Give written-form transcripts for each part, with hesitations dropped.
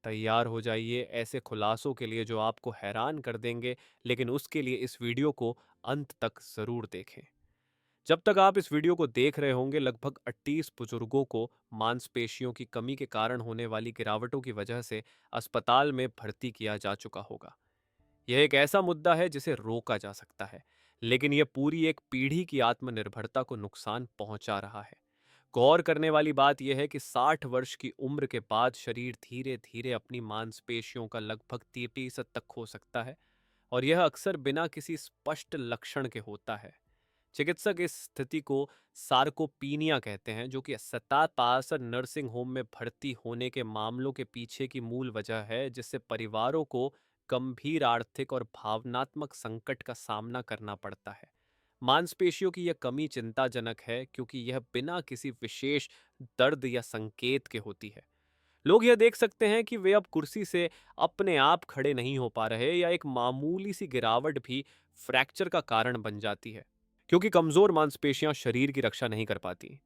तैयार हो जाइए ऐसे खुलासों के लिए जो आपको हैरान कर देंगे, लेकिन उसके लिए इस वीडियो को अंत तक ज़रूर देखें। जब तक आप इस वीडियो को देख रहे होंगे, लगभग 38 बुजुर्गों को मांसपेशियों की कमी के कारण होने वाली गिरावटों की वजह से अस्पताल में भर्ती किया जा चुका होगा। यह एक ऐसा मुद्दा है जिसे रोका जा सकता है, लेकिन यह पूरी एक पीढ़ी की आत्मनिर्भरता को नुकसान पहुंचा रहा है। गौर करने वाली बात यह है कि 60 वर्ष की उम्र के बाद शरीर धीरे धीरे अपनी मांसपेशियों का लगभग 30% तक खो सकता है, और यह अक्सर बिना किसी स्पष्ट लक्षण के होता है। चिकित्सक इस स्थिति को सार्कोपीनिया कहते हैं, जो कि 67 नर्सिंग होम में भर्ती होने के मामलों के पीछे की मूल वजह है, जिससे परिवारों को गंभीर आर्थिक और भावनात्मक संकट का सामना करना पड़ता है। मांसपेशियों की यह कमी चिंताजनक है, क्योंकि यह बिना किसी विशेष दर्द या संकेत के होती है। लोग यह देख सकते हैं कि वे अब कुर्सी से अपने आप खड़े नहीं हो पा रहे, या एक मामूली सी गिरावट भी फ्रैक्चर का कारण बन जाती है, क्योंकि कमजोर मांसपेशियां शरीर की रक्षा नहीं कर पाती।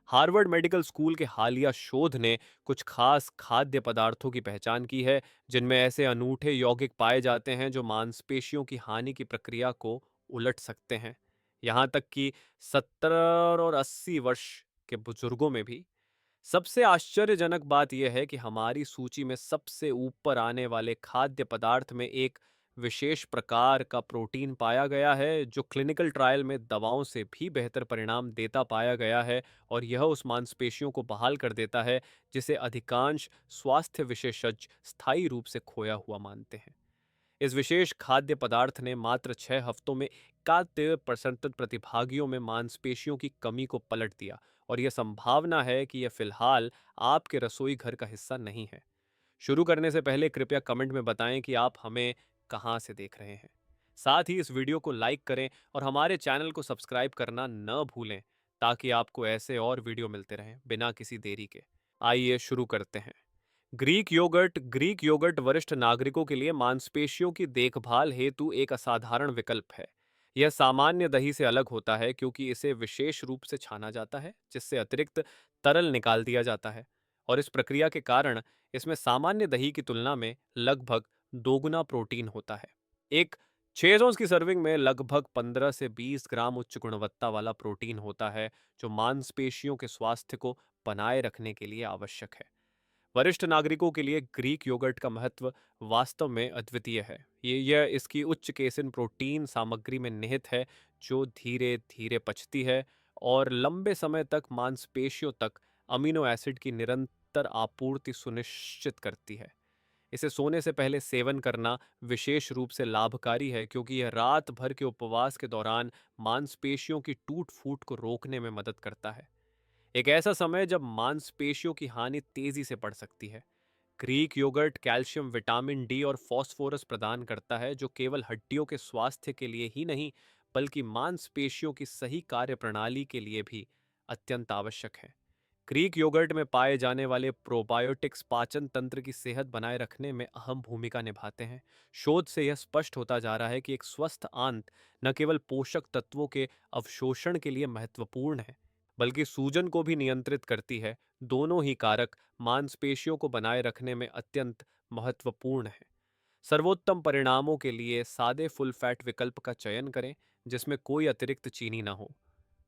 हार्वर्ड मेडिकल स्कूल के हालिया शोध ने कुछ खास खाद्य पदार्थों की पहचान की है, जिनमें ऐसे अनूठे यौगिक पाए जाते हैं जो मांसपेशियों की हानि की प्रक्रिया को उलट सकते हैं। यहां तक कि 70 और 80 वर्ष के बुजुर्गों में भी। सबसे आश्चर्यजनक बात यह है कि हमारी सूची में सबसे ऊपर आने वाले खाद्य पदार्थ में एक विशेष प्रकार का प्रोटीन पाया गया है, जो क्लिनिकल ट्रायल में दवाओं से भी बेहतर परिणाम देता पाया गया है, और यह उस मांसपेशियों को बहाल कर देता है जिसे अधिकांश स्वास्थ्य विशेषज्ञ स्थायी रूप से खोया हुआ मानते हैं। इस विशेष खाद्य पदार्थ ने मात्र 6 हफ्तों में 71% प्रतिभागियों में मांसपेशियों की कमी को पलट दिया, और यह संभावना है कि यह फिलहाल आपके रसोई घर का हिस्सा नहीं है। शुरू करने से पहले कृपया कमेंट में बताएं कि आप हमें कहां से देख रहे हैं। साथ ही इस वीडियो को लाइक करें और हमारे चैनल को सब्सक्राइब करना न भूलें, ताकि आपको ऐसे और वीडियो मिलते रहें बिना किसी देरी के। आइए शुरू करते हैं। ग्रीक योगर्ट वरिष्ठ नागरिकों के लिए मांसपेशियों की देखभाल हेतु एक असाधारण विकल्प है। यह सामान्य दही से अलग होता है, क्योंकि इसे विशेष रूप से छाना जाता है, जिससे अतिरिक्त तरल निकाल दिया जाता है, और इस प्रक्रिया के कारण इसमें सामान्य दही की तुलना में लगभग दोगुना प्रोटीन होता है। एक 6 ऑunce की सर्विंग में लगभग 15 से 20 ग्राम उच्च गुणवत्ता वाला प्रोटीन होता है, जो मांसपेशियों के स्वास्थ्य को बनाए रखने के लिए आवश्यक है। वरिष्ठ नागरिकों के लिए ग्रीक योगर्ट का महत्व वास्तव में अद्वितीय है। यह इसकी उच्च केसिन प्रोटीन सामग्री में निहित है, जो धीरे धीरे पचती है और लंबे समय तक मांसपेशियों तक अमीनो एसिड की निरंतर आपूर्ति सुनिश्चित करती है। इसे सोने से पहले सेवन करना विशेष रूप से लाभकारी है, क्योंकि यह रात भर के उपवास के दौरान मांसपेशियों की टूट फूट को रोकने में मदद करता है। एक ऐसा समय जब मांसपेशियों की हानि तेजी से बढ़ सकती है। Greek yogurt calcium, vitamin D और फास्फोरस प्रदान करता है, जो केवल हड्डियों के स्वास्थ्य के लिए ही नहीं, बल्कि मांसपेशियों की सही कार्य प्रणाली के लिए भी अत्यंत आवश्यक है। ग्रीक योगर्ट में पाए जाने वाले प्रोबायोटिक्स पाचन तंत्र की सेहत बनाए रखने में अहम भूमिका निभाते हैं। शोध से यह स्पष्ट होता जा रहा है कि एक स्वस्थ आंत न केवल पोषक तत्वों के अवशोषण के लिए महत्वपूर्ण है, बल्कि सूजन को भी नियंत्रित करती है। दोनों ही कारक मांसपेशियों को बनाए रखने में अत्यंत महत्वपूर्ण है। सर्वोत्तम परिणामों के लिए सादे फुल फैट विकल्प का चयन करें, जिसमें कोई अतिरिक्त चीनी न हो।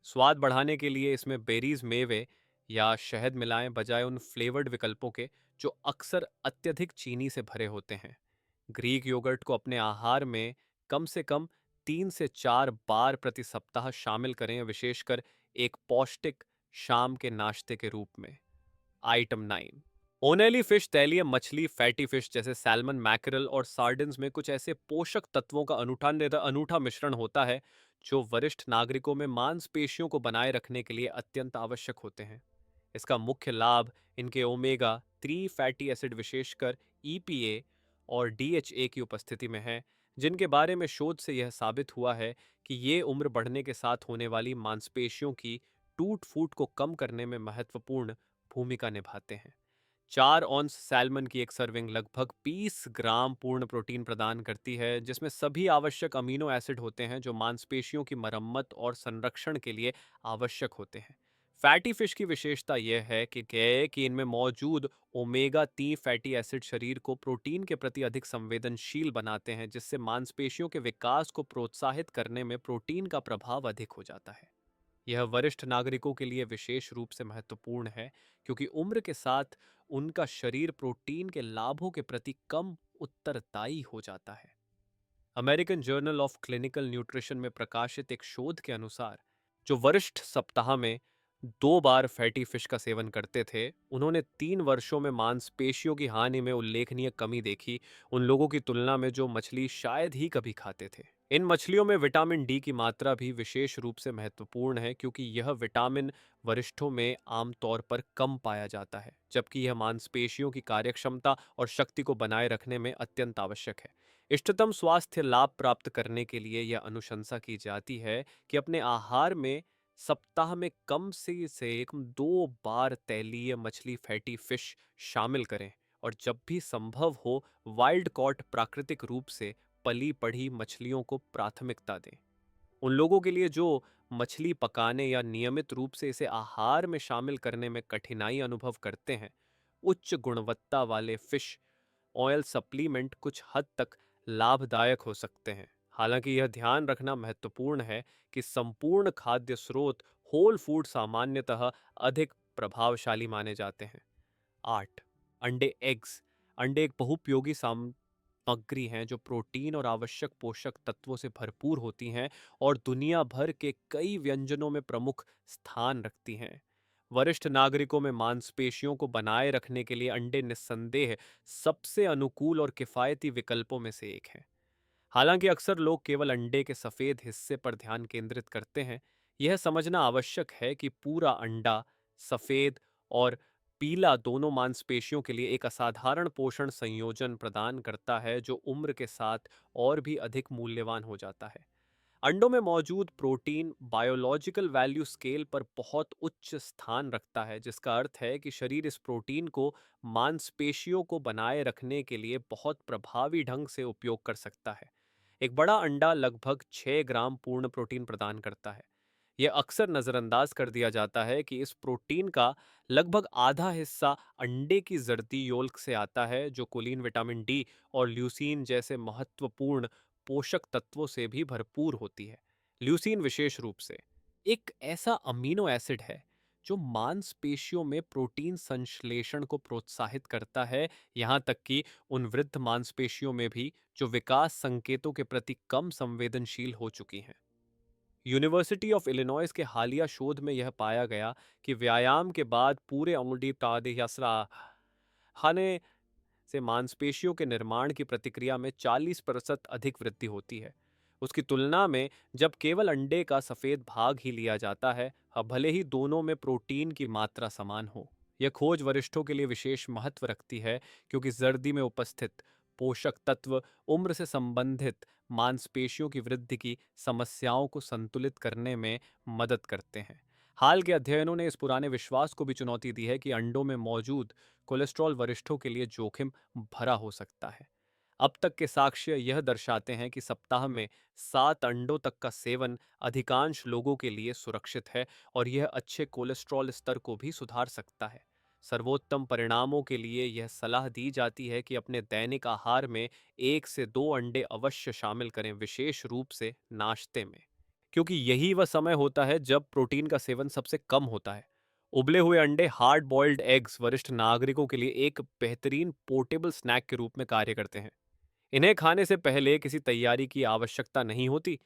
स्वाद बढ़ाने के लिए इसमें बेरीज, मेवे या शहद मिलाएं, बजाय उन फ्लेवर्ड विकल्पों के जो अक्सर अत्यधिक चीनी से भरे होते हैं। ग्रीक योगर्ट को अपने आहार में कम से कम 3 से 4 बार प्रति सप्ताह शामिल करें, विशेषकर एक पौष्टिक शाम के नाश्ते के रूप में। आइटम 9। ओनेली फिश, तैलीय मछली, फैटी फिश जैसे सैल्मन, मैकरल और सार्डिन्स में कुछ ऐसे पोषक तत्वों का अनूठा मिश्रण होता है, जो वरिष्ठ नागरिकों में मांसपेशियों को बनाए रखने के लिए अत्यंत आवश्यक होते हैं। इसका मुख्य लाभ इनके ओमेगा 3 फैटी एसिड, विशेषकर ईपीए और डीएचए की उपस्थिति में है, जिनके बारे में शोध से यह साबित हुआ है कि ये उम्र बढ़ने के साथ होने वाली मांसपेशियों की टूट फूट को कम करने में महत्वपूर्ण भूमिका निभाते हैं। 4 ऑन्स सैल्मन की एक सर्विंग लगभग 20 ग्राम पूर्ण प्रोटीन प्रदान करती है, जिसमें सभी आवश्यक अमीनो एसिड होते हैं जो मांसपेशियों की मरम्मत और संरक्षण के लिए आवश्यक होते हैं। फैटी फिश की विशेषता यह है कि इनमें मौजूद ओमेगा 3 फैटी एसिड शरीर को प्रोटीन के प्रति अधिक संवेदनशील बनाते हैं, जिससे मांसपेशियों के विकास को प्रोत्साहित करने में प्रोटीन का प्रभाव अधिक हो जाता है। यह वरिष्ठ नागरिकों के लिए विशेष रूप से महत्वपूर्ण है, क्योंकि उम्र के साथ उनका शरीर प्रोटीन के लाभों के प्रति कम उत्तरदायी हो जाता है। American journal of clinical nutrition में प्रकाशित एक शोध के अनुसार जो वरिष्ठ सप्ताह में 2 बार फैटी फिश का सेवन करते थे, उन्होंने 3 वर्षों में मांसपेशियों की हानि में उल्लेखनीय कमी देखी, उन लोगों की तुलना में जो मछली शायद ही कभी खाते थे। इन मछलियों में विटामिन डी की मात्रा भी विशेष रूप से महत्वपूर्ण है, क्योंकि यह विटामिन वरिष्ठों में आमतौर पर कम पाया जाता है, जबकि यह मांसपेशियों की कार्यक्षमता और शक्ति को बनाए रखने में अत्यंत आवश्यक है। इष्टतम स्वास्थ्य लाभ प्राप्त करने के लिए यह अनुशंसा की जाती है कि अपने आहार में सप्ताह में कम से कम 2 बार तैलीय मछली फैटी फिश शामिल करें, और जब भी संभव हो वाइल्ड कॉट प्राकृतिक रूप से पली पढ़ी मछलियों को प्राथमिकता दें। उन लोगों के लिए जो मछली पकाने या नियमित रूप से इसे आहार में शामिल करने में कठिनाई अनुभव करते हैं, उच्च गुणवत्ता वाले फिश ऑयल सप्लीमेंट कुछ हद तक लाभदायक हो सकते हैं। हालांकि यह ध्यान रखना महत्वपूर्ण है कि संपूर्ण खाद्य स्रोत होल फूड सामान्यतः अधिक प्रभावशाली माने जाते हैं। 8 अंडे एग्स अंडे एक बहुपयोगी सामग्री हैं जो प्रोटीन और आवश्यक पोषक तत्वों से भरपूर होती हैं और दुनिया भर के कई व्यंजनों में प्रमुख स्थान रखती हैं। वरिष्ठ नागरिकों में मांसपेशियों को बनाए रखने के लिए अंडे निस्संदेह सबसे अनुकूल और किफ़ायती विकल्पों में से एक है। हालांकि अक्सर लोग केवल अंडे के सफ़ेद हिस्से पर ध्यान केंद्रित करते हैं, यह समझना आवश्यक है कि पूरा अंडा, सफ़ेद और पीला दोनों मांसपेशियों के लिए एक असाधारण पोषण संयोजन प्रदान करता है, जो उम्र के साथ और भी अधिक मूल्यवान हो जाता है। अंडों में मौजूद प्रोटीन बायोलॉजिकल वैल्यू स्केल पर बहुत उच्च स्थान रखता है, जिसका अर्थ है कि शरीर इस प्रोटीन को मांसपेशियों को बनाए रखने के लिए बहुत प्रभावी ढंग से उपयोग कर सकता है। एक बड़ा अंडा लगभग 6 ग्राम पूर्ण प्रोटीन प्रदान करता है। यह अक्सर नज़रअंदाज कर दिया जाता है कि इस प्रोटीन का लगभग आधा हिस्सा अंडे की जर्दी योल्क से आता है, जो कोलिन, विटामिन डी और ल्यूसीन जैसे महत्वपूर्ण पोषक तत्वों से भी भरपूर होती है। ल्यूसीन विशेष रूप से एक ऐसा अमीनो एसिड है जो मांसपेशियों में प्रोटीन संश्लेषण को प्रोत्साहित करता है, यहाँ तक कि उन वृद्ध मांसपेशियों में भी जो विकास संकेतों के प्रति कम संवेदनशील हो चुकी हैं। यूनिवर्सिटी ऑफ इलिनॉइस के हालिया शोध में यह पाया गया कि व्यायाम के बाद पूरे अंगुली यात्रा खाने से मांसपेशियों के निर्माण की प्रक्रिया में 40% अधिक वृद्धि होती है, उसकी तुलना में जब केवल अंडे का सफेद भाग ही लिया जाता है, भले ही दोनों में प्रोटीन की मात्रा समान हो। यह खोज वरिष्ठों के लिए विशेष महत्व रखती है, क्योंकि जर्दी में उपस्थित पोषक तत्व उम्र से संबंधित मांसपेशियों की वृद्धि की समस्याओं को संतुलित करने में मदद करते हैं। हाल के अध्ययनों ने इस पुराने विश्वास को भी चुनौती दी है कि अंडों में मौजूद कोलेस्ट्रॉल वरिष्ठों के लिए जोखिम भरा हो सकता है। अब तक के साक्ष्य यह दर्शाते हैं कि सप्ताह में 7 अंडों तक का सेवन अधिकांश लोगों के लिए सुरक्षित है, और यह अच्छे कोलेस्ट्रॉल स्तर को भी सुधार सकता है। सर्वोत्तम परिणामों के लिए यह सलाह दी जाती है कि अपने दैनिक आहार में 1 से 2 अंडे अवश्य शामिल करें, विशेष रूप से नाश्ते में, क्योंकि यही वह समय होता है जब प्रोटीन का सेवन सबसे कम होता है। उबले हुए अंडे, हार्ड बॉइल्ड एग्स, वरिष्ठ नागरिकों के लिए एक बेहतरीन पोर्टेबल स्नैक के रूप में कार्य करते हैं। इन्हें खाने से पहले किसी तैयारी की आवश्यकता नहीं होती,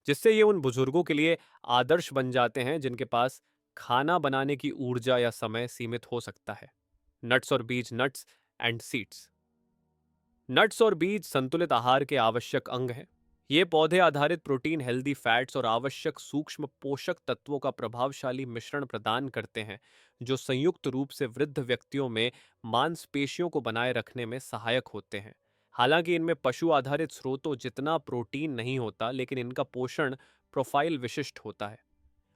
जिससे ये उन बुजुर्गों के लिए आदर्श बन जाते हैं जिनके पास खाना बनाने की ऊर्जा या समय सीमित हो सकता है। नट्स और बीज, नट्स एंड सीड्स। नट्स और बीज संतुलित आहार के आवश्यक अंग हैं। ये पौधे आधारित प्रोटीन, हेल्दी फैट्स और आवश्यक सूक्ष्म पोषक तत्वों का प्रभावशाली मिश्रण प्रदान करते हैं, जो संयुक्त रूप से वृद्ध व्यक्तियों में मांसपेशियों को बनाए रखने में सहायक होते हैं। हालांकि इनमें पशु आधारित स्रोतों जितना प्रोटीन नहीं होता, लेकिन इनका पोषण प्रोफाइल विशिष्ट होता है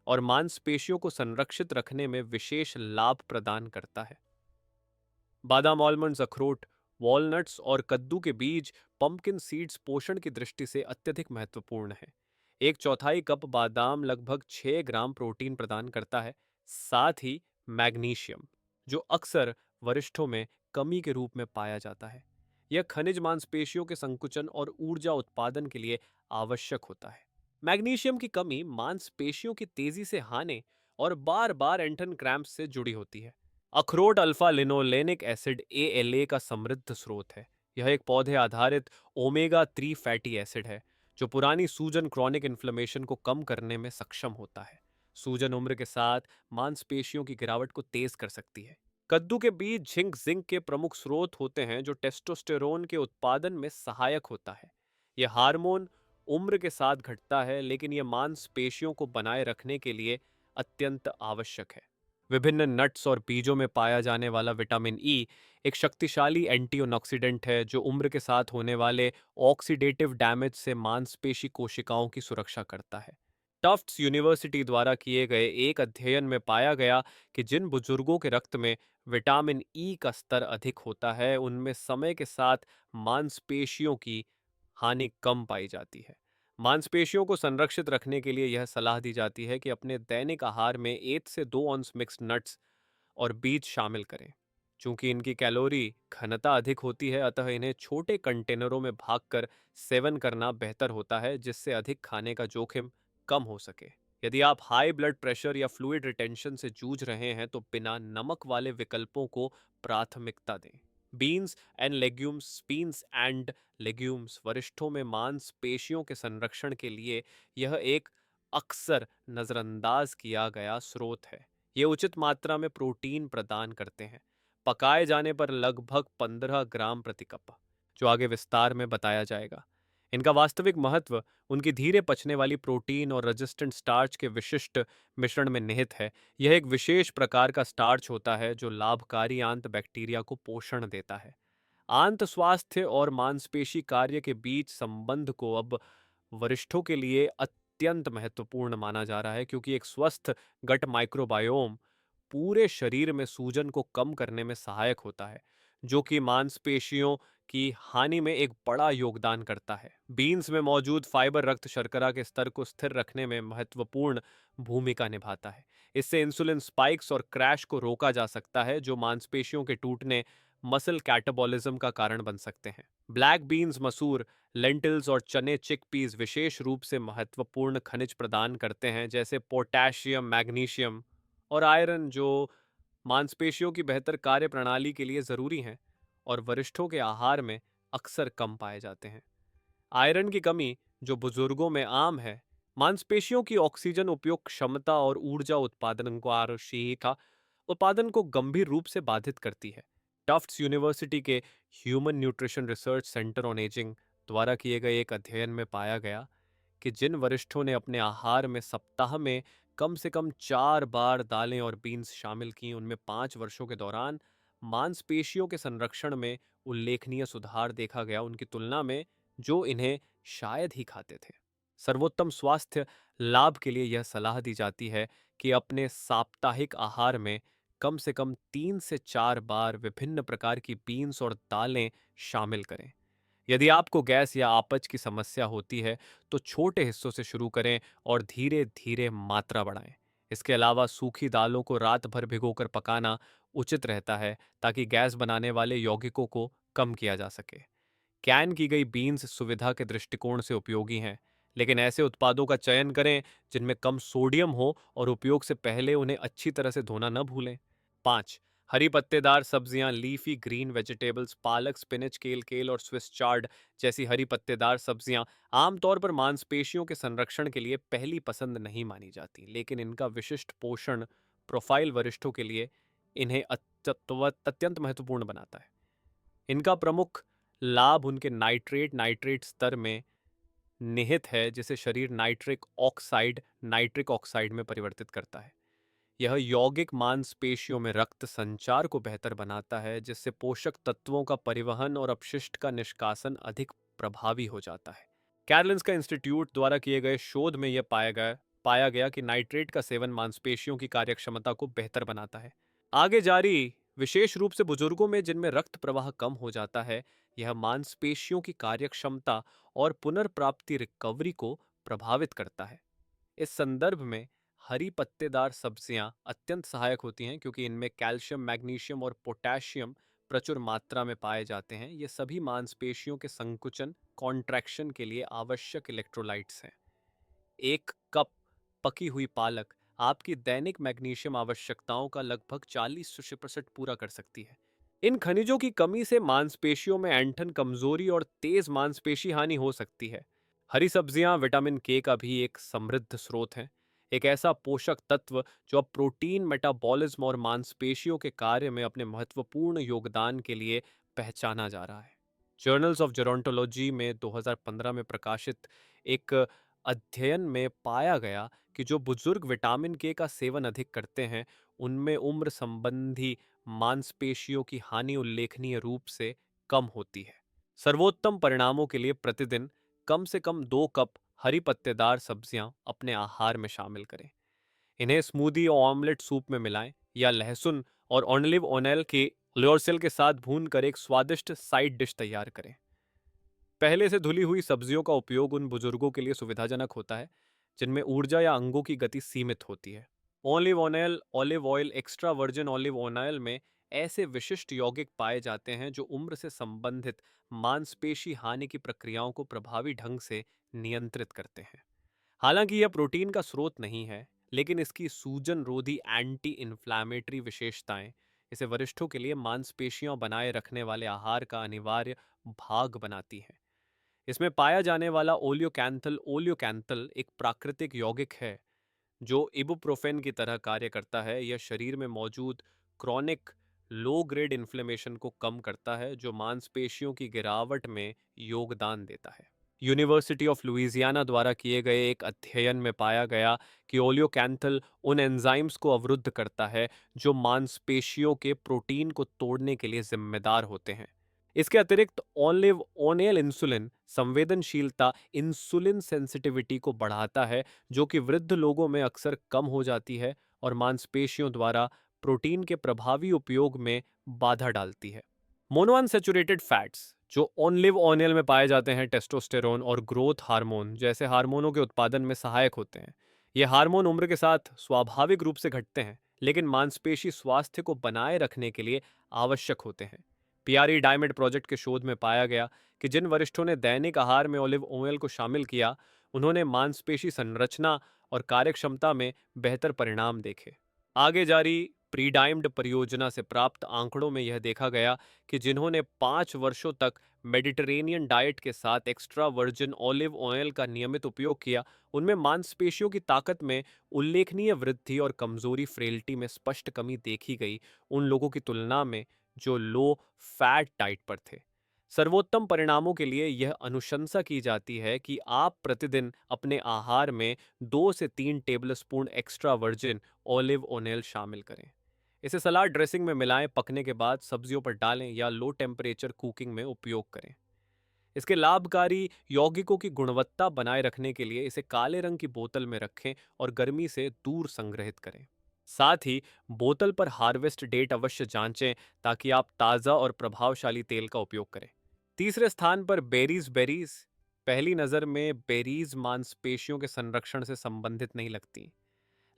और मांसपेशियों को संरक्षित रखने में विशेष लाभ प्रदान करता है। बादाम, आलमंड्स, अखरोट, वॉलनट्स और कद्दू के बीज, पंपकिन सीड्स पोषण की दृष्टि से अत्यधिक महत्वपूर्ण हैं। 1/4 कप बादाम लगभग 6 ग्राम प्रोटीन प्रदान करता है, साथ ही मैग्नीशियम, जो अक्सर वरिष्ठों में कमी के रूप में पाया जाता है। यह खनिज मांसपेशियों के संकुचन और ऊर्जा उत्पादन के लिए आवश्यक होता है। मैग्नीशियम की कमी मांसपेशियों की तेजी से हाने और बार बार एंटन क्रैम्प से जुड़ी होती है। अखरोट अल्फा लिनोलेनिक एसिड ALA का समृद्ध स्रोत है। यह एक पौधे आधारित ओमेगा 3 फैटी एसिड है जो पुरानी सूजन क्रॉनिक इन्फ्लेमेशन को कम करने में सक्षम होता है। सूजन उम्र के साथ मांसपेशियों की गिरावट को तेज कर सकती है। कद्दू के बीज झिंक जिंक के प्रमुख स्रोत होते हैं जो टेस्टोस्टेरोन के उत्पादन में सहायक होता है। यह हार्मोन उम्र के साथ घटता है लेकिन यह मांसपेशियों को बनाए रखने के लिए अत्यंत आवश्यक है। विभिन्न नट्स और बीजों में पाया जाने वाला विटामिन ई एक शक्तिशाली एंटीऑक्सीडेंट है जो उम्र के साथ होने वाले ऑक्सीडेटिव डैमेज से मांसपेशी कोशिकाओं की सुरक्षा करता है। टफ्ट्स यूनिवर्सिटी द्वारा किए गए एक अध्ययन में पाया गया कि जिन बुजुर्गों के रक्त में विटामिन ई का स्तर अधिक होता है उनमें समय के साथ मांसपेशियों की हानि कम पाई जाती है। मांसपेशियों को संरक्षित रखने के लिए यह सलाह दी जाती है कि अपने दैनिक आहार में 1 से 2 औंस मिक्स्ड नट्स और बीज शामिल करें। चूंकि इनकी कैलोरी घनता अधिक होती है अतः इन्हें छोटे कंटेनरों में भागकर सेवन करना बेहतर होता है जिससे अधिक खाने का जोखिम कम हो सके। यदि आप हाई ब्लड प्रेशर या फ्लूइड रिटेंशन से जूझ रहे हैं तो बिना नमक वाले विकल्पों को प्राथमिकता दें। बीन्स एंड लेग्यूम्स वरिष्ठों में मांसपेशियों के संरक्षण के लिए यह एक अक्सर नजरअंदाज किया गया स्रोत है। ये उचित मात्रा में प्रोटीन प्रदान करते हैं, पकाए जाने पर लगभग 15 ग्राम प्रति कप, जो आगे विस्तार में बताया जाएगा। इनका वास्तविक महत्व उनकी धीरे पचने वाली प्रोटीन और रेजिस्टेंट स्टार्च के विशिष्ट मिश्रण में निहित है। यह एक विशेष प्रकार का स्टार्च होता है जो लाभकारी आंत बैक्टीरिया को पोषण देता है। आंत स्वास्थ्य और मांसपेशी कार्य के बीच संबंध को अब वरिष्ठों के लिए अत्यंत महत्वपूर्ण माना जा रहा है क्योंकि एक स्वस्थ गट माइक्रोबायोम पूरे शरीर में सूजन को कम करने में सहायक होता है, जो कि मांसपेशियों की हानि में एक बड़ा योगदान करता है। बीन्स में मौजूद फाइबर रक्त शर्करा के स्तर को स्थिर रखने में महत्वपूर्ण भूमिका निभाता है। इससे इंसुलिन स्पाइक्स और क्रैश को रोका जा सकता है जो मांसपेशियों के टूटने मसल कैटाबॉलिज्म का कारण बन सकते हैं। ब्लैक बीन्स, मसूर, लेंटिल्स और चने चिकपीस विशेष रूप से महत्वपूर्ण खनिज प्रदान करते हैं जैसे पोटेशियम, मैग्नीशियम और आयरन जो मांसपेशियों की बेहतर कार्य प्रणाली के लिए जरूरी हैं और वरिष्ठों के आहार में अक्सर कम पाए जाते हैं। आयरन की कमी जो बुजुर्गों में आम है, मांसपेशियों की ऑक्सीजन उपयोग क्षमता और ऊर्जा उत्पादन को गंभीर रूप से बाधित करती है। टफ्ट्स यूनिवर्सिटी के human nutrition research centre on ageing द्वारा किए गए एक अध्ययन में पाया गया कि जिन वरिष्ठों ने अपने आहार में सप्ताह में कम से कम 4 बार दालें और बीन्स शामिल की उनमें 5 वर्षों के दौरान मांसपेशियों के संरक्षण में उल्लेखनीय सुधार देखा गया उनकी तुलना में जो इन्हें शायद ही खाते थे। सर्वोत्तम स्वास्थ्य लाभ के लिए यह सलाह दी जाती है कि अपने साप्ताहिक आहार में कम से कम 3 से 4 बार विभिन्न प्रकार की बीन्स और दालें शामिल करें। यदि आपको गैस या आपच की समस्या होती है तो छोटे हिस्सों से शुरू करें और धीरे धीरे मात्रा बढ़ाएं। इसके अलावा सूखी दालों को रात भर भिगोकर पकाना उचित रहता है ताकि गैस बनाने वाले यौगिकों को कम किया जा सके। कैन की गई बीन्स सुविधा के दृष्टिकोण से उपयोगी हैं, लेकिन ऐसे उत्पादों का चयन करें जिनमें कम सोडियम हो और उपयोग से पहले उन्हें अच्छी तरह से धोना न भूलें। 5. हरी पत्तेदार सब्जियां, लीफी ग्रीन वेजिटेबल्स, पालक, स्पिनच, केल केल और स्विस चार्ड जैसी हरी पत्तेदार सब्जियां आमतौर पर मांसपेशियों के संरक्षण के लिए पहली पसंद नहीं मानी जाती, लेकिन इनका विशिष्ट पोषण प्रोफाइल वरिष्ठों के लिए इन्हें अत्यंत महत्वपूर्ण बनाता है। इनका प्रमुख लाभ उनके नाइट्रेट स्तर में निहित है जिसे शरीर नाइट्रिक ऑक्साइड में परिवर्तित करता है। यह यौगिक मांसपेशियों में रक्त संचार को बेहतर बनाता है जिससे पोषक तत्वों का परिवहन और अपशिष्ट का निष्कासन अधिक प्रभावी हो जाता है। कैरोलिंस्का इंस्टीट्यूट द्वारा किए गए शोध में यह पाया गया कि नाइट्रेट का सेवन मांसपेशियों की कार्यक्षमता को बेहतर बनाता है। आगे जारी विशेष रूप से बुजुर्गों में जिनमें रक्त प्रवाह कम हो जाता है, यह मांसपेशियों की कार्यक्षमता और पुनर्प्राप्ति रिकवरी को प्रभावित करता है। इस संदर्भ में हरी पत्तेदार सब्जियां अत्यंत सहायक होती हैं क्योंकि इनमें कैल्शियम, मैग्नीशियम और पोटेशियम प्रचुर मात्रा में पाए जाते हैं। ये सभी मांसपेशियों के संकुचन, कॉन्ट्रैक्शन के लिए आवश्यक इलेक्ट्रोलाइट्स हैं। एक कप पकी हुई पालक आपकी दैनिक मैग्नीशियम आवश्यकताओं का लगभग 40% पूरा कर सकती है। इन खनिजों की कमी से मांसपेशियों में ऐंठन, कमजोरी और तेज मांसपेशी हानि हो सकती है। हरी सब्जियां विटामिन के का भी एक समृद्ध स्रोत हैं, एक ऐसा पोषक तत्व जो अब प्रोटीन मेटाबॉलिज्म और मांसपेशियों के कार्य में अपने महत्वपूर्ण योगदान के लिए पहचाना जा रहा है। जर्नल्स ऑफ जेरोंटोलॉजी में 2015 में प्रकाशित एक अध्ययन में पाया गया कि जो बुजुर्ग विटामिन के का सेवन अधिक करते हैं, उनमें उम्र संबंधी मांसपेशियों की हानि उल्लेखनीय रूप से कम होती है। सर्वोत्तम परिणामों के लिए प्रतिदिन कम से कम 2 कप हरी पत्तेदार सब्जियां अपने आहार में शामिल करें। इन्हें स्मूदी और ऑमलेट सूप में मिलाएं या लहसुन और ऑलिव ऑयल के ल्योरसेल के साथ भूनकर एक स्वादिष्ट साइड डिश तैयार करें। पहले से धुली हुई सब्जियों का उपयोग उन बुजुर्गों के लिए सुविधाजनक होता है जिनमें ऊर्जा या अंगों की गति सीमित होती है। Olive oil, extra virgin olive oil में ऐसे विशिष्ट यौगिक पाए जाते हैं जो उम्र से संबंधित मांसपेशी हानि की प्रक्रियाओं को प्रभावी ढंग से नियंत्रित करते हैं। हालांकि यह प्रोटीन का स्रोत नहीं है, लेकिन इसकी सूजन रोधी एंटी इन्फ्लामेटरी विशेषताएं इसे वरिष्ठों के लिए मांसपेशियां बनाए रखने वाले आहार का अनिवार्य भाग बनाती हैं। इसमें पाया जाने वाला ओलियोकैंथल एक प्राकृतिक यौगिक है जो इबुप्रोफेन की तरह कार्य करता है। यह शरीर में मौजूद क्रॉनिक लो ग्रेड इन्फ्लेमेशन को कम करता है जो मांसपेशियों की गिरावट में योगदान देता है। यूनिवर्सिटी ऑफ लुइसियाना द्वारा किए गए एक अध्ययन में पाया गया कि ओलियोकैंथल उन एंजाइम्स को अवरुद्ध करता है जो मांसपेशियों के प्रोटीन को तोड़ने के लिए जिम्मेदार होते हैं। इसके अतिरिक्त ऑलिव ऑनेल इंसुलिन संवेदनशीलता, इंसुलिन सेंसिटिविटी को बढ़ाता है जो कि वृद्ध लोगों में अक्सर कम हो जाती है और मांसपेशियों द्वारा प्रोटीन के प्रभावी उपयोग में बाधा डालती है। मोनोअनसैचुरेटेड फैट्स जो ऑलिव ऑयल में पाए जाते हैं टेस्टोस्टेरोन और ग्रोथ हार्मोन जैसे हार्मोनों के उत्पादन में सहायक होते हैं। ये हार्मोन उम्र के साथ स्वाभाविक रूप से घटते हैं, लेकिन मांसपेशी स्वास्थ्य को बनाए रखने के लिए आवश्यक होते हैं। पियारी डायमंड प्रोजेक्ट के शोध में पाया गया कि जिन वरिष्ठों ने दैनिक आहार में ऑलिव ऑयल को शामिल किया, उन्होंने मांसपेशी संरचना और कार्यक्षमता में बेहतर परिणाम देखे। आगे जारी प्रीडाइम्ड परियोजना से प्राप्त आंकड़ों में यह देखा गया कि जिन्होंने 5 वर्षों तक मेडिटरेनियन डाइट के साथ एक्स्ट्रा वर्जिन ऑलिव ऑयल का नियमित उपयोग किया, उनमें मांसपेशियों की ताकत में उल्लेखनीय वृद्धि और कमजोरी, फ्रेल्टी में स्पष्ट कमी देखी गई उन लोगों की तुलना में जो लो फैट डाइट पर थे। सर्वोत्तम परिणामों के लिए यह अनुशंसा की जाती है कि आप प्रतिदिन अपने आहार में 2 से 3 table spoon extra virgin olive oil शामिल करें। इसे सलाद ड्रेसिंग में मिलाएं, पकने के बाद सब्जियों पर डालें या लो टेम्परेचर कुकिंग में उपयोग करें। इसके लाभकारी यौगिकों की गुणवत्ता बनाए रखने के लिए इसे काले रंग की बोतल में रखें और गर्मी से दूर संग्रहित करें। साथ ही बोतल पर हार्वेस्ट डेट अवश्य जांचें ताकि आप ताज़ा और प्रभावशाली तेल का उपयोग करें। तीसरे स्थान पर बेरीज। पहली नज़र में बेरीज मांसपेशियों के संरक्षण से संबंधित नहीं लगती,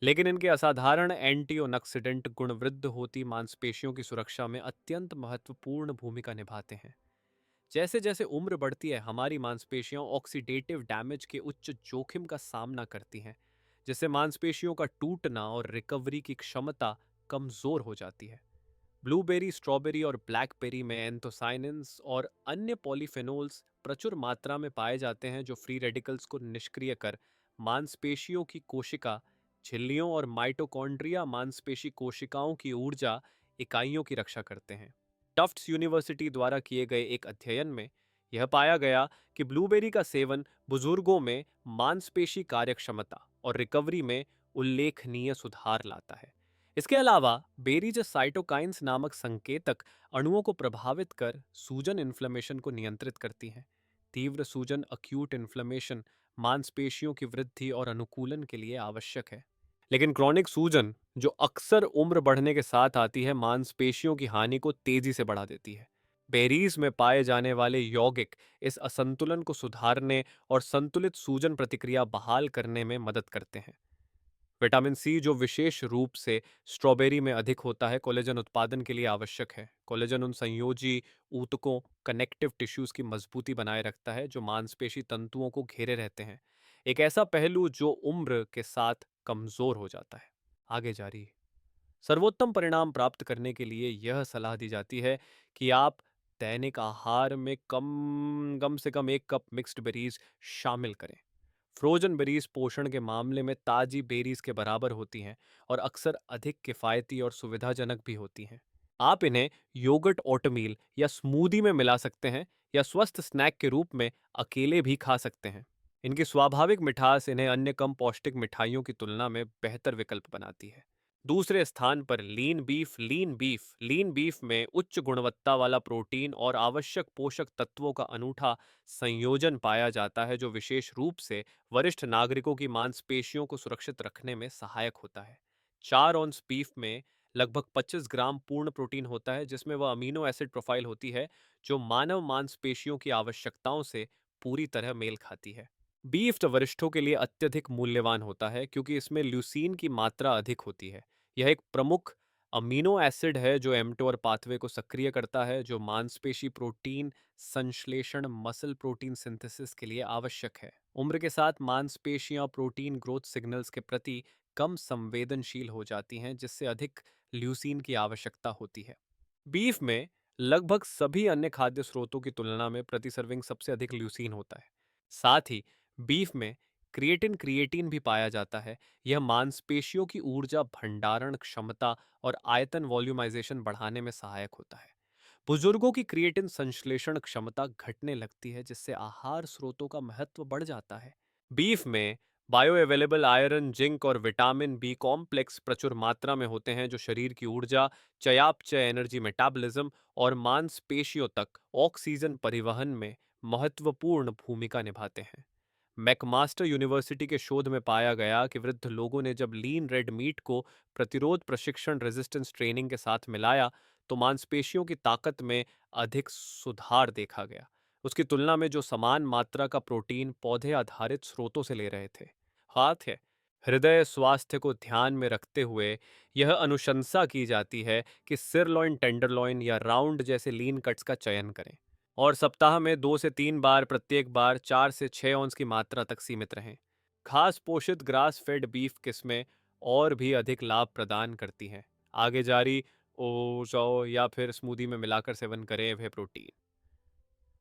लेकिन इनके असाधारण एंटीऑक्सीडेंट गुण वृद्ध होती मांसपेशियों की सुरक्षा में अत्यंत महत्वपूर्ण भूमिका निभाते हैं। जैसे जैसे उम्र बढ़ती है, हमारी मांसपेशियां ऑक्सीडेटिव डैमेज के उच्च जोखिम का सामना करती हैं, जिससे मांसपेशियों का टूटना और रिकवरी की क्षमता कमजोर हो जाती है। ब्लूबेरी, स्ट्रॉबेरी और ब्लैकबेरी में एंथोसाइनिन्स और अन्य पॉलीफेनोल्स प्रचुर मात्रा में पाए जाते हैं जो फ्री रेडिकल्स को निष्क्रिय कर मांसपेशियों की कोशिका झिल्लियों और माइटोकॉन्ड्रिया मांसपेशी कोशिकाओं की ऊर्जा इकाइयों की रक्षा करते हैं। टफ्ट्स यूनिवर्सिटी द्वारा किए गए एक अध्ययन में यह पाया गया कि ब्लूबेरी का सेवन बुजुर्गों में मांसपेशी कार्यक्षमता और रिकवरी में उल्लेखनीय सुधार लाता है। इसके अलावा बेरीज साइटोकाइंस नामक संकेतक अणुओं को प्रभावित कर सूजन इन्फ्लेमेशन को नियंत्रित करती हैं। तीव्र सूजन, अक्यूट इन्फ्लेमेशन, मांसपेशियों की वृद्धि और अनुकूलन के लिए आवश्यक है, लेकिन क्रॉनिक सूजन जो अक्सर उम्र बढ़ने के साथ आती है, मांसपेशियों की हानि को तेजी से बढ़ा देती है। बेरीज में पाए जाने वाले यौगिक इस असंतुलन को सुधारने और संतुलित सूजन प्रतिक्रिया बहाल करने में मदद करते हैं। विटामिन सी जो विशेष रूप से स्ट्रॉबेरी में अधिक होता है, कोलेजन उत्पादन के लिए आवश्यक है। कोलेजन उन संयोजी ऊतकों, कनेक्टिव टिश्यूज की मजबूती बनाए रखता है जो मांसपेशी तंतुओं को घेरे रहते हैं। एक ऐसा पहलू जो उम्र के साथ कमजोर हो जाता है। आगे जारी सर्वोत्तम परिणाम प्राप्त करने के लिए यह सलाह दी जाती है कि आप दैनिक आहार में कम कम से कम 1 कप मिक्स्ड बेरीज शामिल करें। फ्रोजन बेरीज पोषण के मामले में ताजी बेरीज के बराबर होती हैं और अक्सर अधिक किफ़ायती और सुविधाजनक भी होती हैं। आप इन्हें योगर्ट, ओटमील या स्मूदी में मिला सकते हैं या स्वस्थ स्नैक के रूप में अकेले भी खा सकते हैं। इनकी स्वाभाविक मिठास इन्हें अन्य कम पौष्टिक मिठाइयों की तुलना में बेहतर विकल्प बनाती है। दूसरे स्थान पर लीन बीफ में उच्च गुणवत्ता वाला प्रोटीन और आवश्यक पोषक तत्वों का अनूठा संयोजन पाया जाता है जो विशेष रूप से वरिष्ठ नागरिकों की मांसपेशियों को सुरक्षित रखने में सहायक होता है। 4 औंस बीफ में लगभग 25 ग्राम पूर्ण प्रोटीन होता है जिसमें वह अमीनो एसिड प्रोफाइल होती है जो मानव मांसपेशियों की आवश्यकताओं से पूरी तरह मेल खाती है। बीफ तो वरिष्ठों के लिए अत्यधिक मूल्यवान होता है क्योंकि इसमें ल्यूसीन की मात्रा अधिक होती है। यह एक प्रमुख अमीनो एसिड है जो एमटोर पाथवे को सक्रिय करता है जो मांसपेशी प्रोटीन संश्लेषण मसल प्रोटीन सिंथेसिस के लिए आवश्यक है। उम्र के साथ मांसपेशियां प्रोटीन ग्रोथ सिग्नल्स के प्रति कम संवेदनशील हो जाती हैं जिससे अधिक ल्यूसीन की आवश्यकता होती है। बीफ में लगभग सभी अन्य खाद्य स्रोतों की तुलना में प्रति सर्विंग सबसे अधिक ल्यूसीन होता है। साथ ही बीफ में क्रिएटिन भी पाया जाता है। यह मांसपेशियों की ऊर्जा भंडारण क्षमता और आयतन वॉल्यूमाइजेशन बढ़ाने में सहायक होता है। बुजुर्गों की क्रिएटिन संश्लेषण क्षमता घटने लगती है जिससे आहार स्रोतों का महत्व बढ़ जाता है। बीफ में बायो अवेलेबल आयरन, जिंक और विटामिन बी कॉम्प्लेक्स प्रचुर मात्रा में होते हैं जो शरीर की ऊर्जा, चयापचय एनर्जी मेटाबॉलिज्म और मांसपेशियों तक ऑक्सीजन परिवहन में महत्वपूर्ण भूमिका निभाते हैं। मैकमास्टर यूनिवर्सिटी के शोध में पाया गया कि वृद्ध लोगों ने जब लीन रेड मीट को प्रतिरोध प्रशिक्षण रेजिस्टेंस ट्रेनिंग के साथ मिलाया तो मांसपेशियों की ताकत में अधिक सुधार देखा गया, उसकी तुलना में जो समान मात्रा का प्रोटीन पौधे आधारित स्रोतों से ले रहे थे। हाथ है हृदय स्वास्थ्य को ध्यान में रखते हुए यह अनुशंसा की जाती है कि सिरलॉइन, टेंडरलॉइन या राउंड जैसे लीन कट्स का चयन करें और सप्ताह में 2 से 3 बार प्रत्येक बार 4 से 6 औंस की मात्रा तक सीमित रहें। घास पोषित ग्रास फेड बीफ किस्में और भी अधिक लाभ प्रदान करती हैं। आगे जारी ओज़ो या फिर स्मूदी में मिलाकर सेवन करें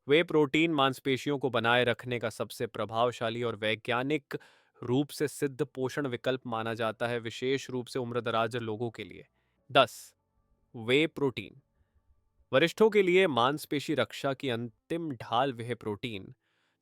वे प्रोटीन मांसपेशियों को बनाए रखने का सबसे प्रभावशाली और वैज्ञानिक रूप से सिद्ध पोषण विकल्प माना जाता है, विशेष रूप से उम्रदराज लोगों के लिए। 10 वे प्रोटीन वरिष्ठों के लिए मांसपेशी रक्षा की अंतिम ढाल वह प्रोटीन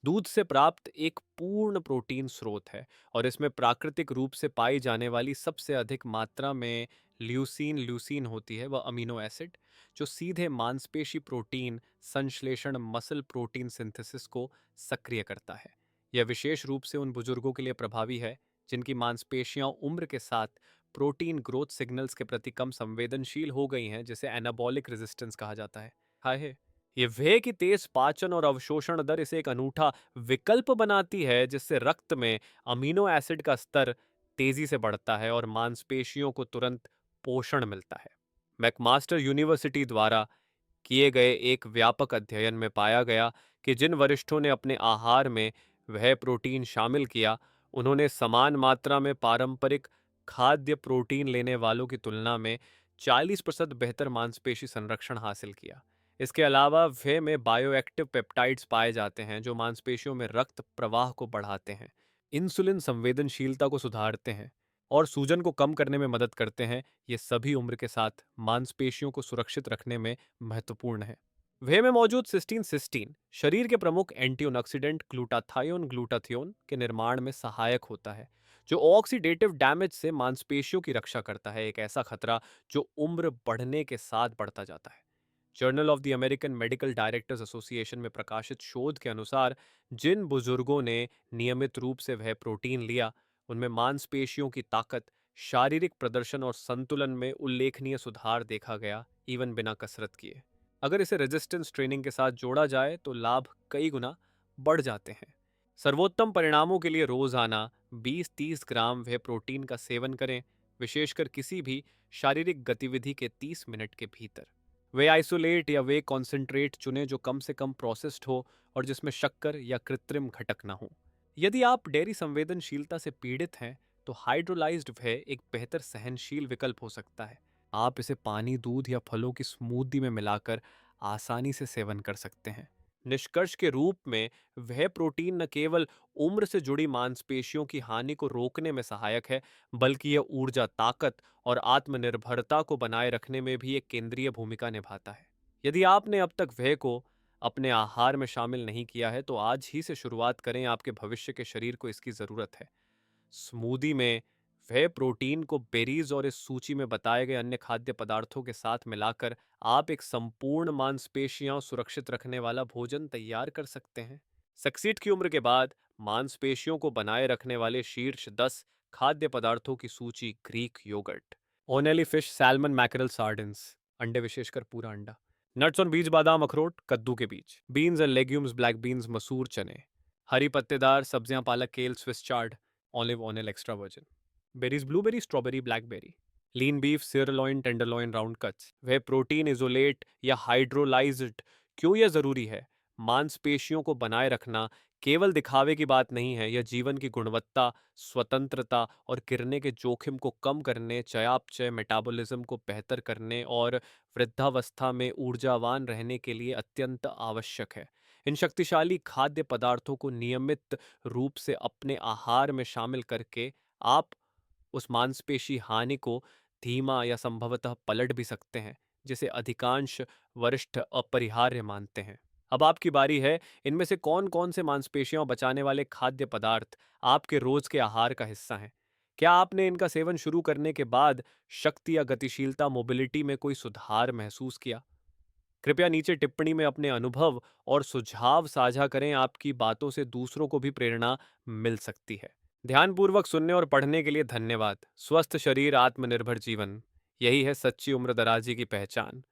दूध से प्राप्त एक पूर्ण प्रोटीन स्रोत है और इसमें प्राकृतिक रूप से पाई जाने वाली सबसे अधिक मात्रा में ल्यूसीन होती है, वह अमीनो एसिड जो सीधे मांसपेशी प्रोटीन संश्लेषण मसल प्रोटीन सिंथेसिस को सक्रिय करता है। यह विशेष रूप से उन बुजुर्गों के लिए प्रभावी है जिनकी मांसपेशियां उम्र के साथ प्रोटीन ग्रोथ सिग्नल्स के प्रति कम संवेदनशील हो गई हैं, जिसे एनाबॉलिक रेजिस्टेंस कहा जाता है। हाय ये वे की तेज पाचन और अवशोषण दर इसे एक अनूठा विकल्प बनाती है जिससे रक्त में अमीनो एसिड का स्तर तेजी से बढ़ता है और मांसपेशियों को तुरंत पोषण मिलता है। मैकमास्टर यूनिवर्सिटी द्वारा किए गए एक व्यापक अध्ययन में पाया गया कि जिन वरिष्ठों ने अपने आहार में वह प्रोटीन शामिल किया, उन्होंने समान मात्रा में पारंपरिक खाद्य प्रोटीन लेने वालों की तुलना में 40% बेहतर मांसपेशी संरक्षण हासिल किया। इसके अलावा वे में बायोएक्टिव पेप्टाइड्स पाए जाते हैं जो मांसपेशियों में रक्त प्रवाह को बढ़ाते हैं, इंसुलिन संवेदनशीलता को सुधारते हैं और सूजन को कम करने में मदद करते हैं। ये सभी उम्र के साथ मांसपेशियों को सुरक्षित रखने में महत्वपूर्ण है। वे में मौजूद सिस्टीन शरीर के प्रमुख एंटीऑक्सीडेंट ग्लूटाथियोन के निर्माण में सहायक होता है जो ऑक्सीडेटिव डैमेज से मांसपेशियों की रक्षा करता है, एक ऐसा खतरा जो उम्र बढ़ने के साथ बढ़ता जाता है। Journal of the American medical directors association में प्रकाशित शोध के अनुसार जिन बुजुर्गों ने नियमित रूप से वह प्रोटीन लिया, उनमें मांसपेशियों की ताकत, शारीरिक प्रदर्शन और संतुलन में उल्लेखनीय सुधार देखा गया, इवन बिना कसरत किए। अगर इसे रेजिस्टेंस ट्रेनिंग के साथ जोड़ा जाए तो लाभ कई गुना बढ़ जाते हैं। सर्वोत्तम परिणामों के लिए रोजाना 20-30 ग्राम वे प्रोटीन का सेवन करें, विशेषकर किसी भी शारीरिक गतिविधि के 30 मिनट के भीतर। वे आइसोलेट या वे कॉन्सेंट्रेट चुनें जो कम से कम प्रोसेस्ड हो और जिसमें शक्कर या कृत्रिम घटक ना हो। यदि आप डेयरी संवेदनशीलता से पीड़ित हैं, तो हाइड्रोलाइज्ड वे एक बेहतर सहनशील विकल्प हो सकता है। आप इसे पानी, दूध या फलों की स्मूदी में मिलाकर आसानी से सेवन कर सकते हैं। निष्कर्ष के रूप में, वह प्रोटीन न केवल उम्र से जुड़ी मांसपेशियों की हानि को रोकने में सहायक है, बल्कि यह ऊर्जा, ताकत और आत्मनिर्भरता को बनाए रखने में भी एक केंद्रीय भूमिका निभाता है। यदि आपने अब तक वह को अपने आहार में शामिल नहीं किया है, तो आज ही से शुरुआत करें, आपके भविष्य के शरीर को इसकी ज़रूरत है। स्मूदी में वह प्रोटीन को बेरीज और इस सूची में बताए गए अन्य खाद्य पदार्थों के साथ मिलाकर आप एक संपूर्ण मांसपेशियां सुरक्षित रखने वाला भोजन तैयार कर सकते हैं। सक्सीड की उम्र के बाद मांसपेशियों को बनाए रखने वाले शीर्ष 10 खाद्य पदार्थों की सूची: Greek yoghurt, oily fish, salmon, mackerel, sardines, अंडे विशेषकर पूरा अंडा, नट्स और बीज, बादाम, अखरोट, कद्दू के बीज, beans and legumes, black beans, मसूर, चने, हरी पत्तेदार सब्जियां, पालक, kale, Swiss chard, olive oil extra virgin, berries, blueberry, strawberry, blackberry, lean beef, sirloin, tenderloin, round cuts. वह प्रोटीन इजोलेट या हाइड्रोलाइज्ड क्यों यह जरूरी है? मांसपेशियों को बनाए रखना केवल दिखावे की बात नहीं है, यह जीवन की गुणवत्ता, स्वतंत्रता और गिरने के जोखिम को कम करने, चयापचय, मेटाबॉलिज्म को बेहतर करने और वृद्धावस्था में ऊर्जावान रहने के लिए अत्यंत आवश्यक है। इन शक्तिशाली खाद्य पदार्थों को नियमित रूप से अपने आहार में शामिल करके आप उस मांसपेशी हानि को धीमा या संभवतः पलट भी सकते हैं, जिसे अधिकांश वरिष्ठ अपरिहार्य मानते हैं। अब आपकी बारी है। इनमें से कौन कौन से मांसपेशियां बचाने वाले खाद्य पदार्थ आपके रोज के आहार का हिस्सा हैं? क्या आपने इनका सेवन शुरू करने के बाद शक्ति या गतिशीलता, मोबिलिटी में कोई सुधार महसूस किया? कृपया नीचे टिप्पणी में अपने अनुभव और सुझाव साझा करें, आपकी बातों से दूसरों को भी प्रेरणा मिल सकती है। ध्यानपूर्वक सुनने और पढ़ने के लिए धन्यवाद। स्वस्थ शरीर, आत्मनिर्भर जीवन, यही है सच्ची उम्र दराजी की पहचान।